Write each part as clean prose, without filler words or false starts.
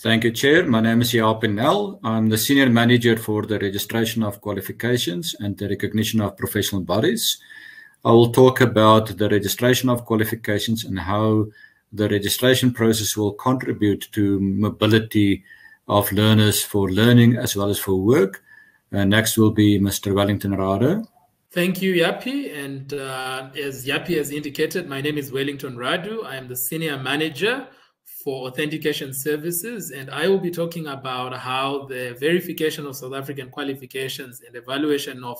Thank you, Chair. My name is Jaap Nel. I'm the Senior Manager for the registration of qualifications and the recognition of professional bodies. I will talk about the registration of qualifications and how the registration process will contribute to mobility of learners for learning as well as for work. Next will be Mr. Wellington Rado. Thank you, Yapi. And as Yapi has indicated, my name is Wellington Radu. I am the Senior Manager for Authentication Services, and I will be talking about how the verification of South African qualifications and evaluation of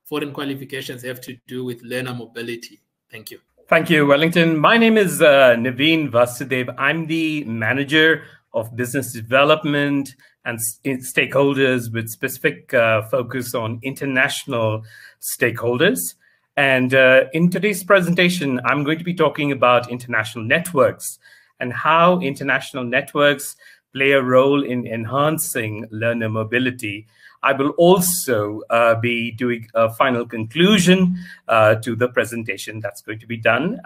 foreign qualifications have to do with learner mobility. Thank you. Thank you, Wellington. My name is Naveen Vasudev. I'm the Manager of Business Development and Stakeholders with specific focus on international stakeholders. And in today's presentation, I'm going to be talking about international networks and how international networks play a role in enhancing learner mobility. I will also be doing a final conclusion to the presentation that's going to be done.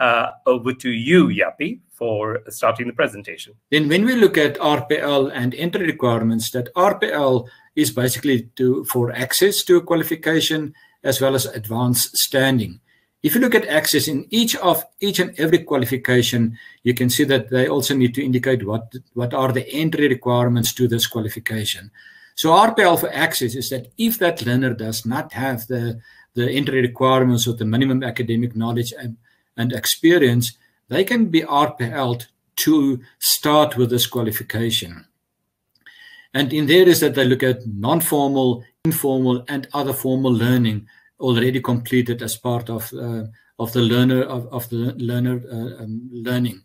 Over to you, Yapi, for starting the presentation. Then when we look at RPL and entry requirements, that RPL is basically for access to a qualification as well as advanced standing. If you look at access in each and every qualification, you can see that they also need to indicate what are the entry requirements to this qualification. So RPL for access is that if that learner does not have the entry requirements or the minimum academic knowledge and experience, they can be RPL'd to start with this qualification. And in there is that they look at non-formal, informal, and other formal learning already completed as part of the learner learning.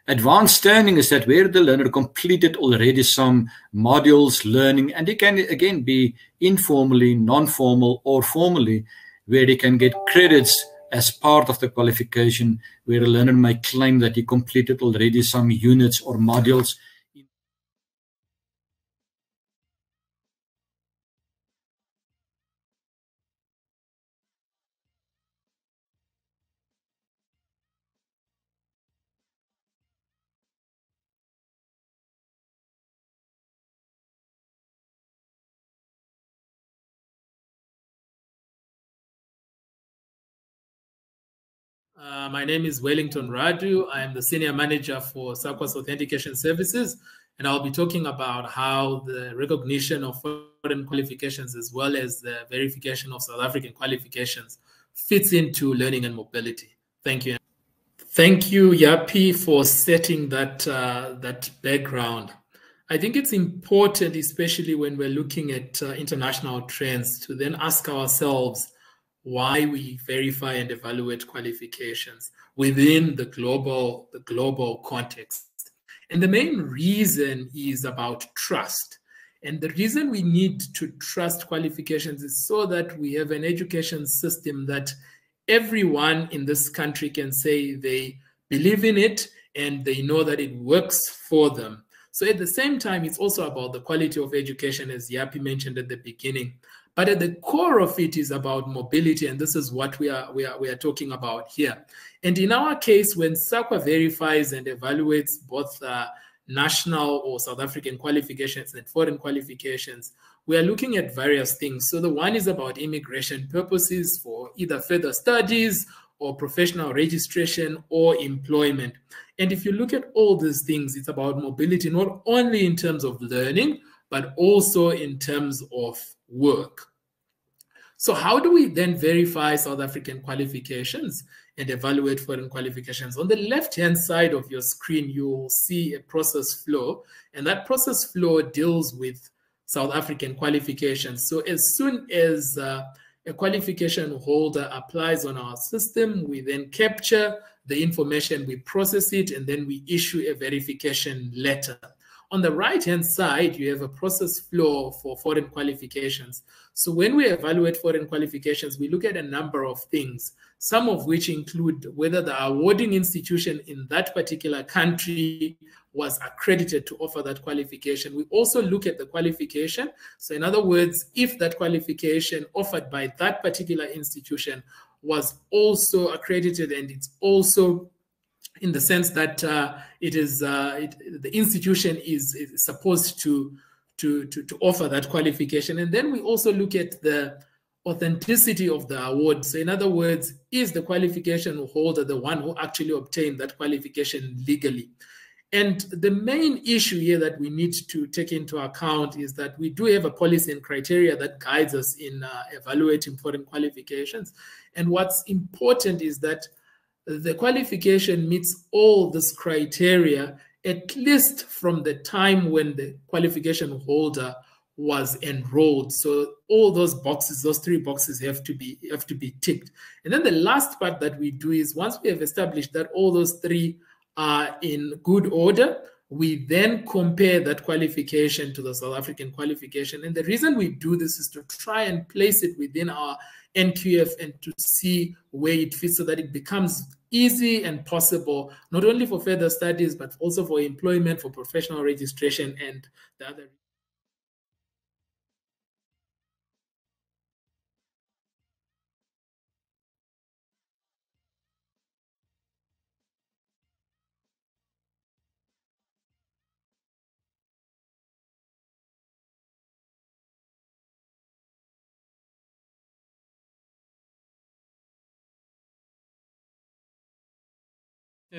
Advanced standing is that where the learner completed already some modules learning, and it can again be informally, non-formal, or formally, where they can get credits as part of the qualification, where a learner may claim that he completed already some units or modules. My name is Wellington Radu. I am the Senior Manager for SAQA's Authentication Services, and I'll be talking about how the recognition of foreign qualifications as well as the verification of South African qualifications fits into learning and mobility. Thank you. Thank you, Yapi, for setting that background. I think it's important, especially when we're looking at international trends, to then ask ourselves why we verify and evaluate qualifications within the global context. And the main reason is about trust. And the reason we need to trust qualifications is so that we have an education system that everyone in this country can say they believe in it and they know that it works for them. So at the same time, it's also about the quality of education, as Yapi mentioned at the beginning. But at the core of it is about mobility, and this is what we are talking about here. And in our case, when SAQA verifies and evaluates both national or South African qualifications and foreign qualifications, we are looking at various things. So the one is about immigration purposes for either further studies or professional registration or employment. And if you look at all these things, it's about mobility, not only in terms of learning, but also in terms of work. So how do we then verify South African qualifications and evaluate foreign qualifications? On the left-hand side of your screen, you'll see a process flow, and that process flow deals with South African qualifications. So as soon as a qualification holder applies on our system, we then capture the information, we process it, and then we issue a verification letter. On the right-hand side, you have a process flow for foreign qualifications. So when we evaluate foreign qualifications, we look at a number of things, some of which include whether the awarding institution in that particular country was accredited to offer that qualification. We also look at the qualification. So in other words, if that qualification offered by that particular institution was also accredited and it's also in the sense that the institution is supposed to offer that qualification. And then we also look at the authenticity of the award. So in other words, is the qualification holder the one who actually obtained that qualification legally? And the main issue here that we need to take into account is that we do have a policy and criteria that guides us in evaluating foreign qualifications. And what's important is that the qualification meets all this criteria, at least from the time when the qualification holder was enrolled. So all those boxes, those 3 boxes have to be ticked. And then the last part that we do is, once we have established that all those 3 are in good order, we then compare that qualification to the South African qualification. And the reason we do this is to try and place it within our NQF and to see where it fits, so that it becomes easy and possible, not only for further studies, but also for employment, for professional registration, and the other.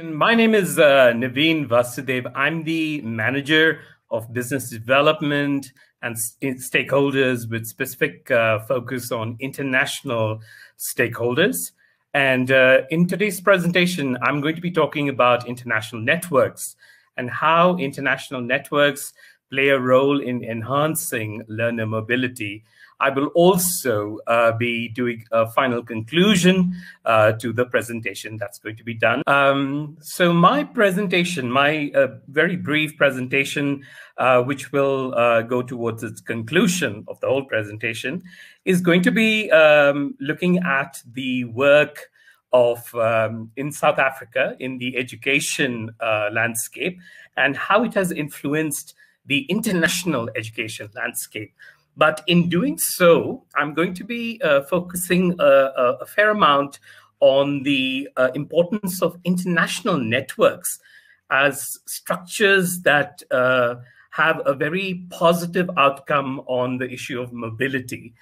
My name is Naveen Vasudev. I'm the manager of business development and stakeholders with specific focus on international stakeholders. And in today's presentation, I'm going to be talking about international networks and how international networks play a role in enhancing learner mobility. I will also be doing a final conclusion to the presentation that's going to be done. So my presentation, my very brief presentation, which will go towards its conclusion of the whole presentation, is going to be looking at the work of in South Africa in the education landscape and how it has influenced the international education landscape. But in doing so, I'm going to be focusing a fair amount on the importance of international networks as structures that have a very positive outcome on the issue of mobility.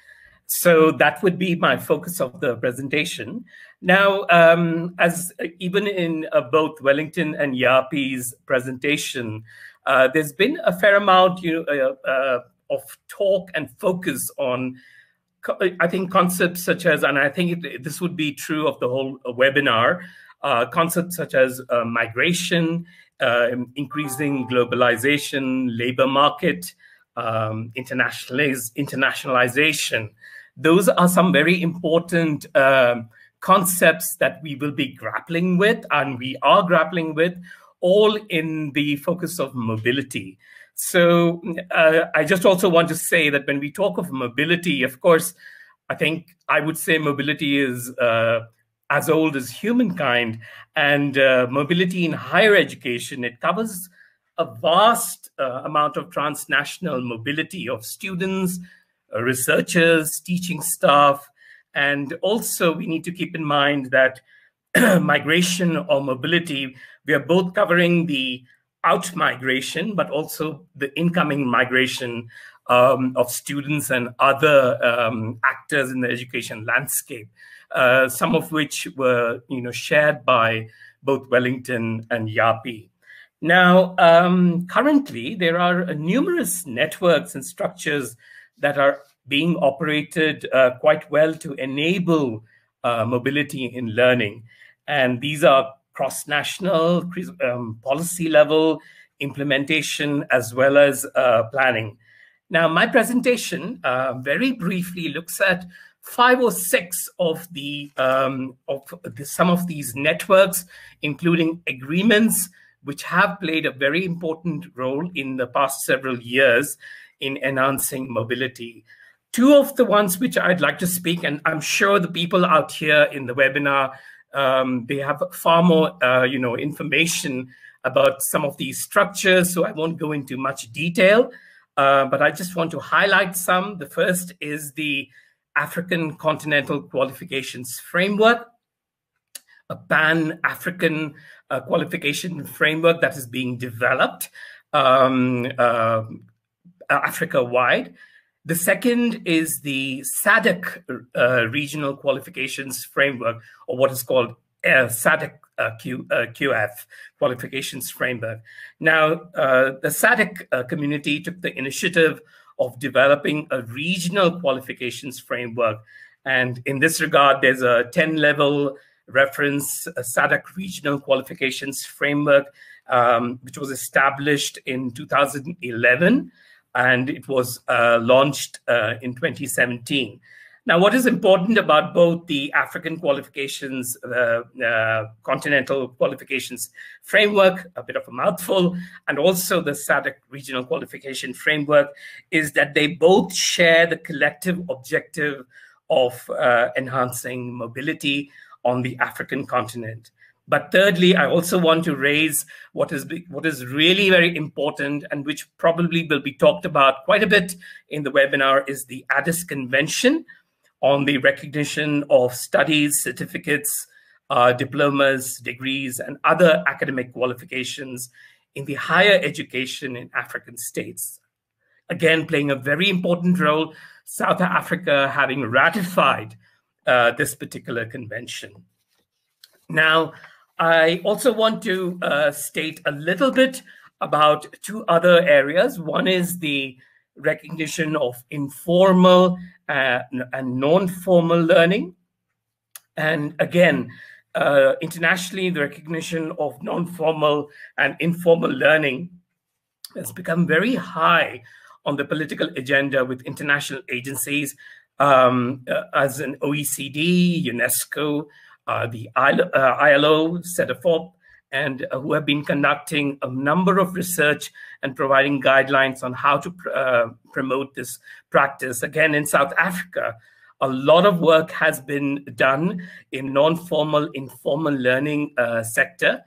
So that would be my focus of the presentation. Now, as even in both Wellington and Yapi's presentation, there's been a fair amount, of talk and focus on, I think, concepts such as, and I think this would be true of the whole webinar, concepts such as migration, increasing globalization, labor market, internationalization. Those are some very important concepts that we will be grappling with, and we are grappling with, all in the focus of mobility. So I just also want to say that when we talk of mobility, of course, I think I would say mobility is as old as humankind, and mobility in higher education, it covers a vast amount of transnational mobility of students, researchers, teaching staff. And also we need to keep in mind that migration or mobility, we are both covering the out migration, but also the incoming migration of students and other actors in the education landscape, some of which were shared by both Wellington and Yapi. Now, currently, there are numerous networks and structures that are being operated quite well to enable mobility in learning. And these are cross-national, policy level, implementation, as well as planning. Now, my presentation very briefly looks at 5 or 6 of some of these networks, including agreements, which have played a very important role in the past several years in enhancing mobility. 2 of the ones which I'd like to speak, and I'm sure the people out here in the webinar, they have far more, information about some of these structures, so I won't go into much detail, but I just want to highlight some. The first is the African Continental Qualifications Framework, a pan-African qualification framework that is being developed Africa-wide. The second is the SADC Regional Qualifications Framework, or what is called SADC QF Qualifications Framework. Now, the SADC community took the initiative of developing a regional qualifications framework. And in this regard, there's a 10-level reference, a SADC Regional Qualifications Framework, which was established in 2011. And it was launched in 2017. Now, what is important about both the African qualifications, continental qualifications framework, a bit of a mouthful, and also the SADC regional qualification framework, is that they both share the collective objective of enhancing mobility on the African continent. But thirdly, I also want to raise what is really very important and which probably will be talked about quite a bit in the webinar is the Addis Convention on the recognition of studies, certificates, diplomas, degrees, and other academic qualifications in the higher education in African states. Again, playing a very important role, South Africa having ratified this particular convention. Now, I also want to state a little bit about two other areas. One is the recognition of informal and non-formal learning. And again, internationally, the recognition of non-formal and informal learning has become very high on the political agenda with international agencies as an OECD, UNESCO, the ILO, CEDEFOP, and who have been conducting a number of research and providing guidelines on how to promote this practice. Again, in South Africa, a lot of work has been done in non-formal, informal learning sector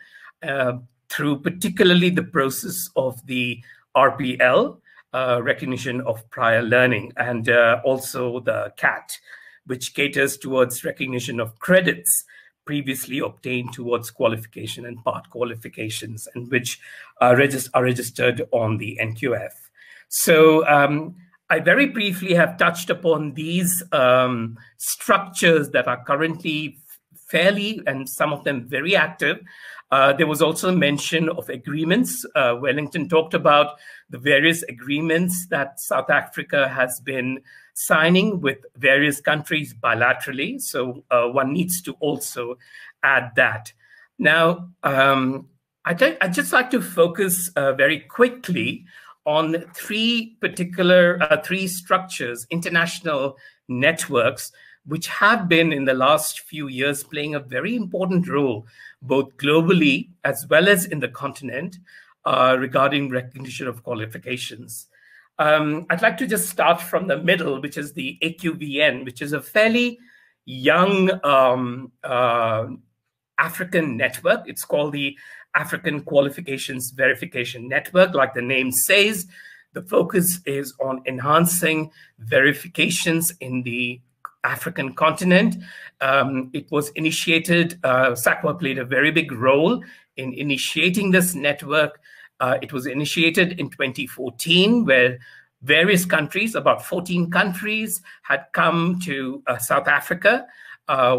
through particularly the process of the RPL, recognition of prior learning, and also the CAT, which caters towards recognition of credits previously obtained towards qualification and part qualifications, and which are registered on the NQF. So I very briefly have touched upon these structures that are currently fairly, and some of them very active. There was also mention of agreements. Wellington talked about the various agreements that South Africa has been signing with various countries bilaterally. So one needs to also add that. Now, I'd just like to focus very quickly on three structures, international networks, which have been in the last few years playing a very important role, both globally as well as in the continent, regarding recognition of qualifications. I'd like to just start from the middle, which is the AQVN, which is a fairly young African network. It's called the African Qualifications Verification Network. Like the name says, the focus is on enhancing verifications in the African continent. It was initiated, SACWA played a very big role in initiating this network. It was initiated in 2014, where various countries, about 14 countries, had come to South Africa,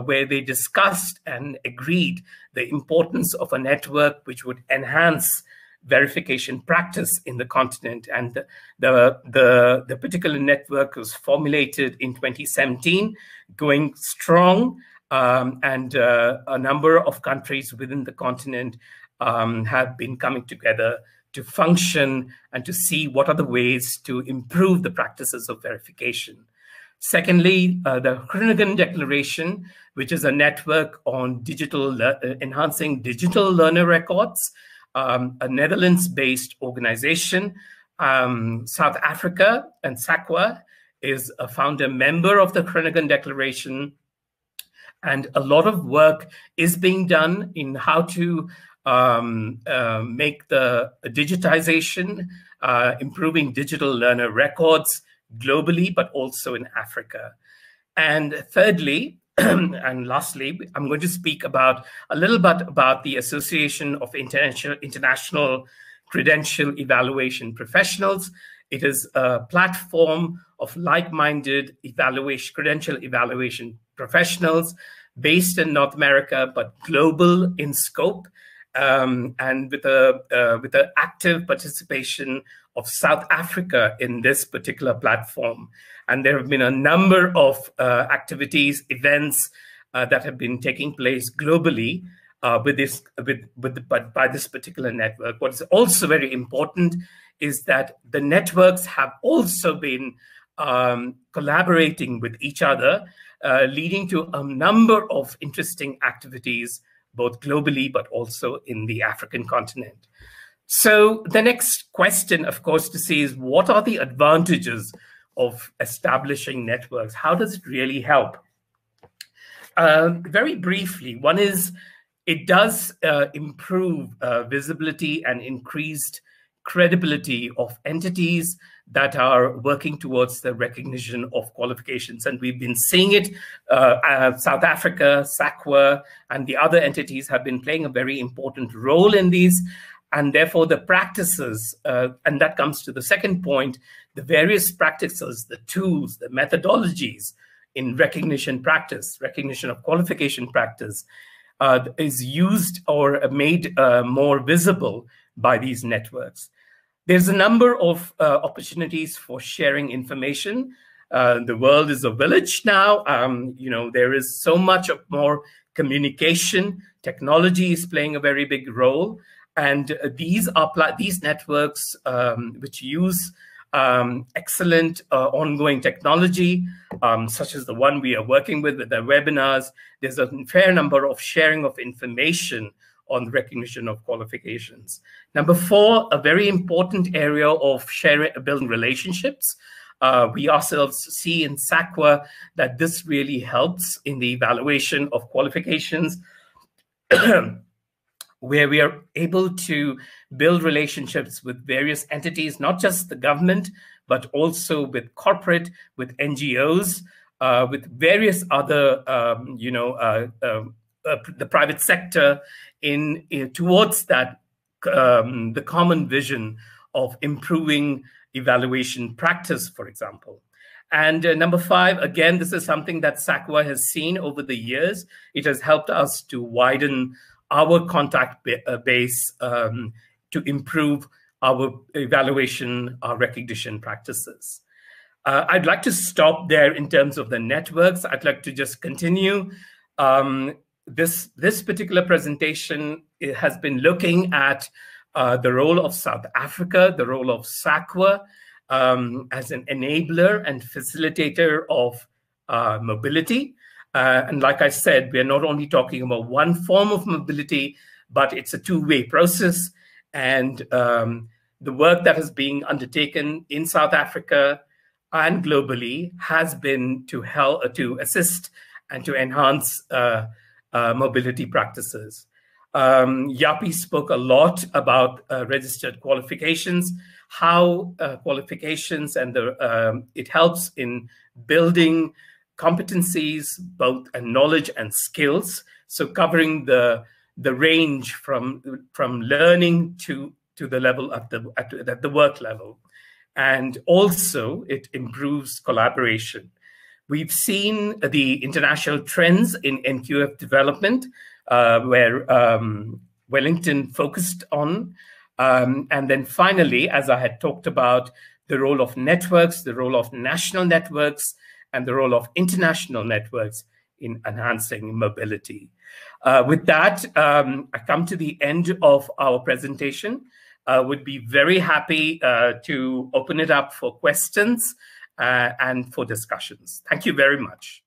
where they discussed and agreed the importance of a network which would enhance verification practice in the continent. And the particular network was formulated in 2017, going strong, and a number of countries within the continent have been coming together to function and to see what are the ways to improve the practices of verification. Secondly, the Groningen Declaration, which is a network on enhancing digital learner records, a Netherlands-based organization. South Africa and SACWA is a founder member of the Groningen Declaration, and a lot of work is being done in how to make the digitization, improving digital learner records globally, but also in Africa. And thirdly, And lastly, I'm going to speak about a little bit about the Association of International Credential Evaluation Professionals. It is a platform of like-minded credential evaluation professionals based in North America, but global in scope, and with the active participation of South Africa in this particular platform. And there have been a number of activities, events that have been taking place globally by this particular network. What is also very important is that the networks have also been collaborating with each other, leading to a number of interesting activities, both globally, but also in the African continent. So the next question, of course, to see is what are the advantages of establishing networks? How does it really help? Very briefly, one is it does improve visibility and increased credibility of entities that are working towards the recognition of qualifications. And we've been seeing it, South Africa, SACWA, and the other entities have been playing a very important role in these. And therefore the practices, and that comes to the second point, the various practices, the tools, the methodologies in recognition practice, recognition of qualification practice, is used or made more visible by these networks. There's a number of opportunities for sharing information. The world is a village now. There is so much more communication. Technology is playing a very big role. And these networks, which use excellent ongoing technology, such as the one we are working with the webinars, there's a fair number of sharing of information on the recognition of qualifications. Number 4, a very important area of building relationships. We ourselves see in SACWA that this really helps in the evaluation of qualifications, where we are able to build relationships with various entities, not just the government, but also with corporate, with NGOs, with various other, the private sector towards that, the common vision of improving evaluation practice, for example. And number 5, again, this is something that SACWA has seen over the years. It has helped us to widen our contact base to improve our evaluation, our recognition practices. I'd like to stop there in terms of the networks. I'd like to just continue. This particular presentation has been looking at the role of South Africa, the role of SACWA as an enabler and facilitator of mobility. And like I said, we're not only talking about one form of mobility, but it's a two-way process. And the work that is being undertaken in South Africa and globally has been to help, to assist and to enhance mobility practices. Yapi spoke a lot about registered qualifications, how qualifications and it helps in building competencies, both knowledge and skills. So covering the range from learning to the level at the work level. And also it improves collaboration. We've seen the international trends in NQF development, where Wellington focused on. And then finally, as I had talked about, the role of networks, the role of national networks, and the role of international networks in enhancing mobility. With that, I come to the end of our presentation. Would be very happy to open it up for questions and for discussions. Thank you very much.